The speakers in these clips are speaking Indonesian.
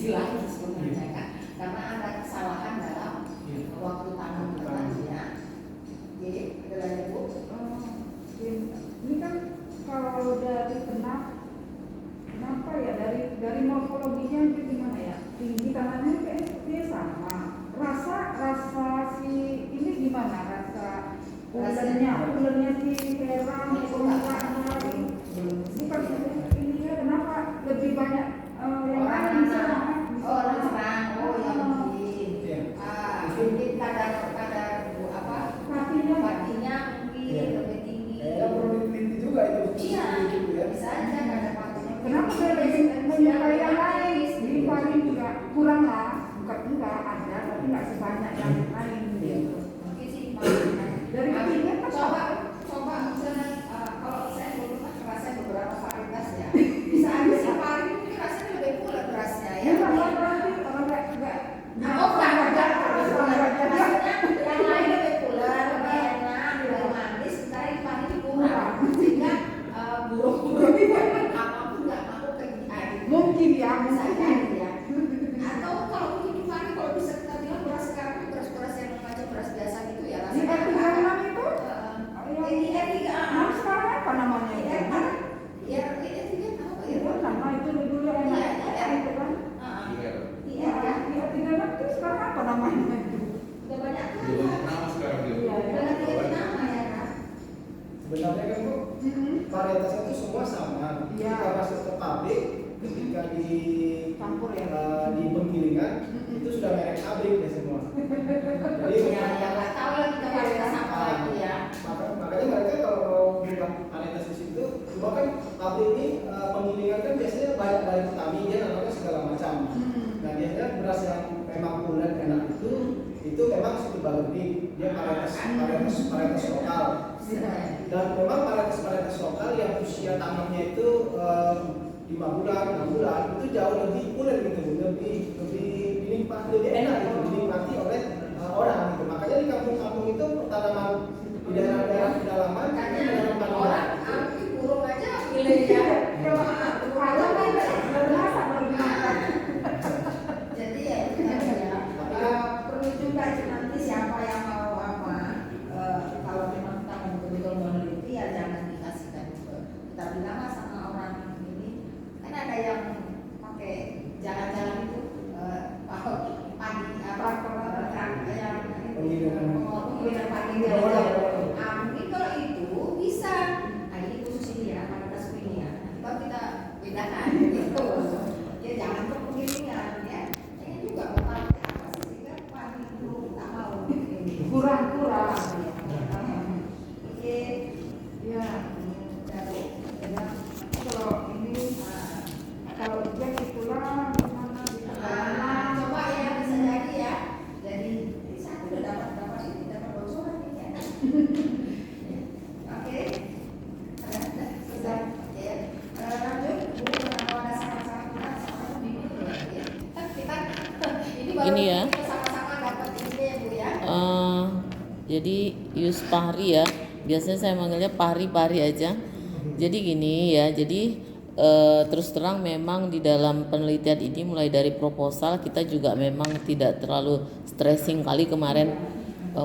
istilahnya sebenarnya kan, karena ada kesalahan dalam waktu tanam tadi ya. Jadi ada lagi Bu. Ini kan kalau dari kenapa ya dari morfologinya itu gimana ya, tinggi tanahnya kayak sama, rasa si ini gimana, ulernya si perang bukan ini ya, kenapa lebih banyak yang lain serang yang mungkin kadar apa patinya mungkin lebih tinggi. Perlu diteliti juga itu. Iya, bisa aja kadar patinya. Kenapa saya lebih menyukai yang lain? Di paling juga kurang lah, bukan enggak ada, tapi nggak sebanyak yang lain gitu. Mungkin sih dari ketiga coba misalnya kalau saya dulu kan ngerasain beberapa varietas ya, bisa aja sih paling mungkin rasanya lebih pulen berasnya ya. Yang lain lebih pulen, lebih enak, lebih manis, sementara yang paling ini kurang, sehingga burung-burung apapun nggak mau pergi air. Mungkin ya, Bisa jadi ya. Atau kalau mungkin paling kalau bisa kita bilang beras sekarang beras-beras yang macam beras biasa gitu ya rasanya. Sekarang apa namanya? Nama itu dulu yang itu kan? Sekarang apa namanya itu? Udah banyak nama sekarang dia. nama ya kan? Sebenarnya kan Bu, varietasnya itu semua sama. Ketika masuk ke pabrik, ketika di Campur ya? di penggilingan itu sudah merek pabrik ya semua. Jadi nggak tahu lagi kita varietas apa lagi ya. makanya mereka kalau mau buat varietas di situ, cuma kan pabrik ini penggilingan kan biasanya banyak dari petani, dia nanamnya segala macam. Nah biasanya beras yang memang pulen enak itu memang sudah baleri, dia varietas lokal. Dan memang varietas lokal yang usia tanamnya itu 5 bulan, 6 bulan itu jauh lebih pulen gitu, lebih enak gitu, dinikmati oleh orang gitu. Makanya di kampung-kampung itu tanaman di daerah-daerah pedalaman menanam Orang burung aja milih ya. Jadi ya perlu juga nanti siapa yang mau apa, kalau memang kita mau betul-betul meneliti ya jangan dikasihkan kita bilang sama orang ini kan ada yang pakai jalan-jalan itu pagi yang penggilingan pagi mungkin kalau itu bisa ini khusus ini ya varietas ini ya nanti kita bedakan gitu ya jangan untuk penggilingan ya ini juga bakal apa sih sehingga pagi itu tak mau Kurang. oke Ya. Kalau ini kalau dia itulah gimana bisa coba ya bisa jadi ya jadi saya udah dapat ini dapat bocoran ini ya oke selesai oke lanjut Bu kalau ada sama-sama kita bingung ya kita ini baru Gini ya. kita sama-sama dapat ide ya Bu ya. Jadi Yus Pahri ya, biasanya saya manggilnya Pahri aja. Jadi gini ya, jadi terus terang memang di dalam penelitian ini mulai dari proposal kita juga memang tidak terlalu stressing kali kemarin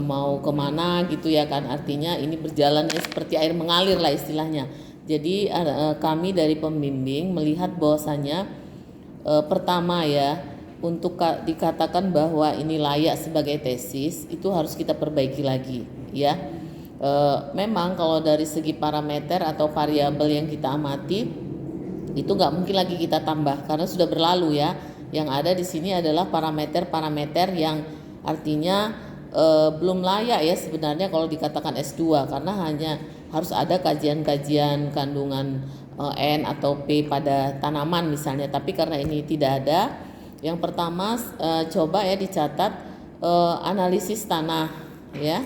mau kemana gitu ya kan, artinya ini berjalannya seperti air mengalir lah istilahnya. Jadi kami dari pembimbing melihat bahwasannya pertama ya, untuk dikatakan bahwa ini layak sebagai tesis itu harus kita perbaiki lagi ya. Memang kalau dari segi parameter atau variabel yang kita amati itu nggak mungkin lagi kita tambah karena sudah berlalu ya. Yang ada di sini adalah parameter yang artinya belum layak ya sebenarnya kalau dikatakan S2 karena hanya harus ada kajian-kajian kandungan N atau P pada tanaman misalnya, tapi karena ini tidak ada. Yang pertama coba ya dicatat analisis tanah ya,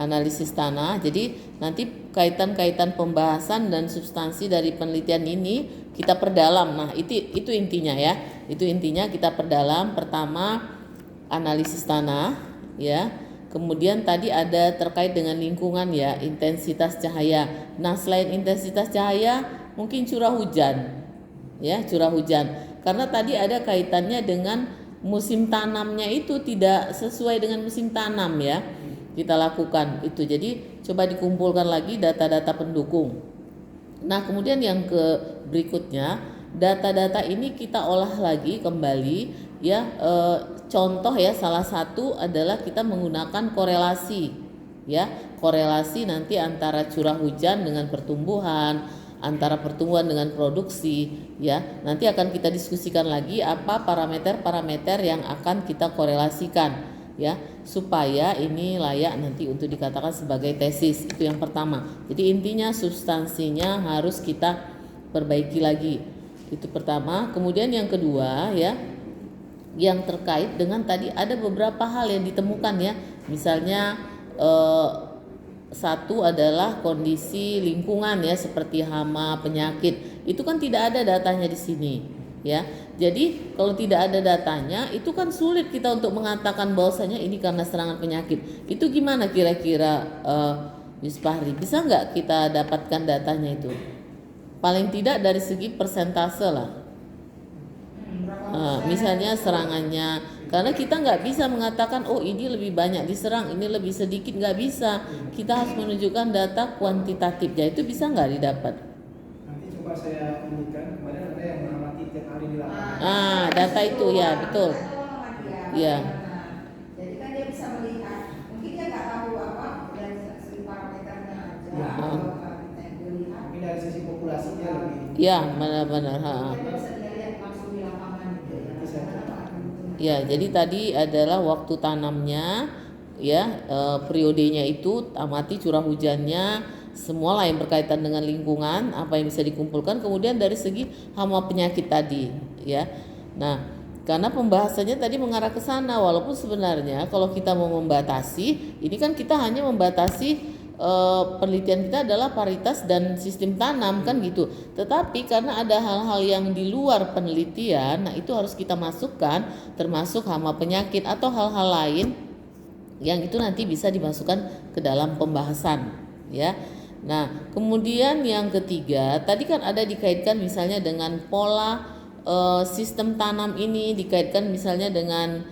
analisis tanah. Jadi nanti kaitan-kaitan pembahasan dan substansi dari penelitian ini kita perdalam. Nah itu intinya ya, itu intinya kita perdalam. Pertama analisis tanah ya, kemudian tadi ada terkait dengan lingkungan ya, intensitas cahaya. Nah selain intensitas cahaya mungkin curah hujan ya, curah hujan. Karena tadi ada kaitannya dengan musim tanamnya itu tidak sesuai dengan musim tanam ya. Kita lakukan itu. Jadi coba dikumpulkan lagi data-data pendukung. Nah, kemudian yang berikutnya, data-data ini kita olah lagi kembali ya. Contoh ya, salah satu adalah kita menggunakan korelasi ya. Korelasi nanti antara curah hujan dengan pertumbuhan, antara pertumbuhan dengan produksi ya. Nanti akan kita diskusikan lagi apa parameter-parameter yang akan kita korelasikan ya, supaya ini layak nanti untuk dikatakan sebagai tesis. Itu yang pertama. Jadi intinya substansinya harus kita perbaiki lagi. Itu pertama. Kemudian yang kedua ya, yang terkait dengan tadi ada beberapa hal yang ditemukan ya. Misalnya satu adalah kondisi lingkungan ya, seperti hama, penyakit. Itu kan tidak ada datanya di sini ya. Jadi kalau tidak ada datanya itu kan sulit kita untuk mengatakan bahwasanya ini karena serangan penyakit. Itu gimana kira-kira Yus Fahri? Bisa nggak kita dapatkan datanya itu? Paling tidak dari segi persentase lah. Misalnya serangannya, karena kita nggak bisa mengatakan oh ini lebih banyak diserang, ini lebih sedikit, nggak bisa. Kita harus menunjukkan data kuantitatifnya. Itu bisa nggak didapat? Nanti coba saya tunjukkan, kemarin ada yang mengamati tiap hari di lapangan. Data itu ya, betul. Iya. Jadi kan dia bisa melihat, mungkin dia nggak tahu apa dari segi parameternya aja. Ya. Dilihat. Mungkin dari sisi populasi dia lebih. Ya, benar-benar. Dia bisa dilihat langsung di lapangan gitu ya. Ya, jadi tadi adalah waktu tanamnya ya, periodenya itu, amati curah hujannya, semua lah yang berkaitan dengan lingkungan, apa yang bisa dikumpulkan. Kemudian dari segi hama penyakit tadi ya. Nah, karena pembahasannya tadi mengarah ke sana, walaupun sebenarnya kalau kita mau membatasi, ini kan kita hanya membatasi penelitian kita adalah paritas dan sistem tanam kan gitu. Tetapi karena ada hal-hal yang di luar penelitian, nah itu harus kita masukkan, termasuk hama penyakit atau hal-hal lain yang itu nanti bisa dimasukkan ke dalam pembahasan ya. Nah, kemudian yang ketiga, tadi kan ada dikaitkan misalnya dengan pola sistem tanam ini, dikaitkan misalnya dengan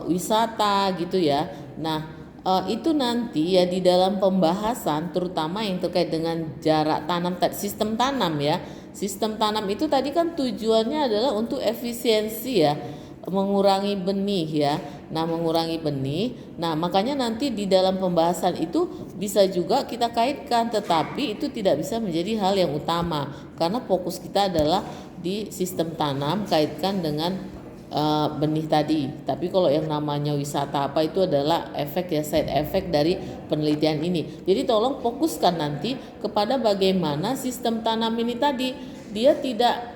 wisata gitu ya. Nah, itu nanti ya di dalam pembahasan, terutama yang terkait dengan jarak tanam, sistem tanam ya. Sistem tanam itu tadi kan tujuannya adalah untuk efisiensi ya, mengurangi benih ya. Nah, mengurangi benih. Nah, makanya nanti di dalam pembahasan itu bisa juga kita kaitkan, tetapi itu tidak bisa menjadi hal yang utama karena fokus kita adalah di sistem tanam, kaitkan dengan benih tadi. Tapi kalau yang namanya wisata apa itu adalah efek ya, side effect dari penelitian ini. Jadi tolong fokuskan nanti kepada bagaimana sistem tanam ini tadi dia tidak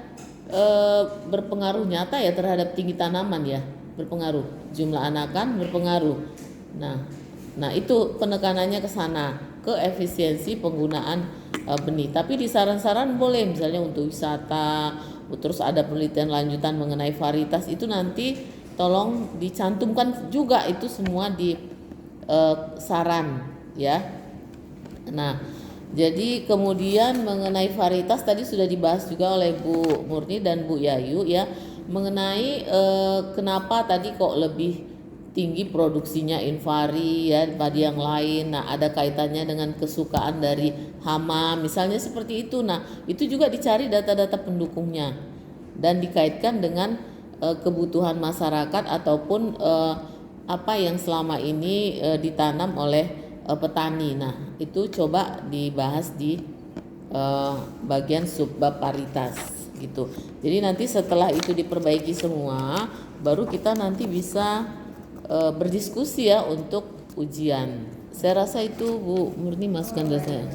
berpengaruh nyata ya terhadap tinggi tanaman ya, berpengaruh, jumlah anakan berpengaruh. Nah itu penekanannya ke sana, ke efisiensi penggunaan benih. Tapi di saran-saran boleh misalnya untuk wisata, terus ada penelitian lanjutan mengenai varietas, itu nanti tolong dicantumkan juga itu semua di saran ya. Nah, jadi kemudian mengenai varietas tadi sudah dibahas juga oleh Bu Murni dan Bu Yayu ya, mengenai kenapa tadi kok lebih tinggi produksinya invari ya daripada yang lain. Nah, ada kaitannya dengan kesukaan dari hama misalnya seperti itu. Nah, itu juga dicari data-data pendukungnya dan dikaitkan dengan kebutuhan masyarakat ataupun apa yang selama ini ditanam oleh petani. Nah, itu coba dibahas di bagian subbab paritas gitu. Jadi nanti setelah itu diperbaiki semua, baru kita nanti bisa berdiskusi ya untuk ujian. Saya rasa itu Bu Murni masukkan dari saya.